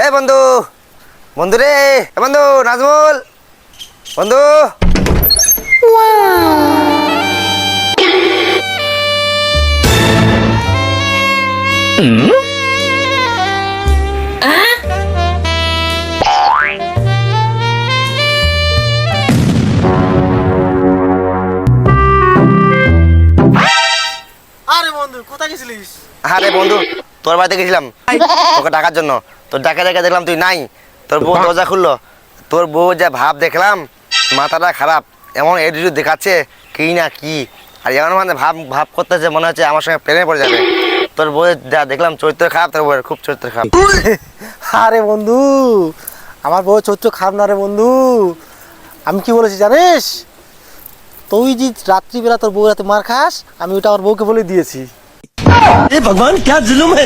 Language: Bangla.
এ বন্ধু, বন্ধু রে, এ বন্ধু নাজমুল, বন্ধু। আরে বন্ধু কোথায় গেছিলিস? আরে বন্ধু, তোর বাড়িতে গেছিলাম তোকে ডাকার জন্য। তোর ডাকে ডাকে দেখলাম তুই নাই। তোর বউ দরজা খুললো। তোর বউ যা ভাব দেখলাম, মাথাটা খারাপ, এমন এটিটিউড দেখাচ্ছে কি না কি। আর এমন মানে ভাব ভাব করতেছে, মনে হচ্ছে আমার সঙ্গে প্রেমে পড়ে যাবে। তোর বউয়ের যা দেখলাম চরিত্র খারাপ, তোর বউয়ের খুব চরিত্র খারাপ। আরে বন্ধু, আমার বউ চরিত্র খারাপ না রে বন্ধু। আমি কি বলেছি জানিস? তুই যে রাত্রিবেলা তোর বউ রাতে মার খাস, আমি ওটা আমার বউকে বলে দিয়েছি। भगवान क्या जुल्म है।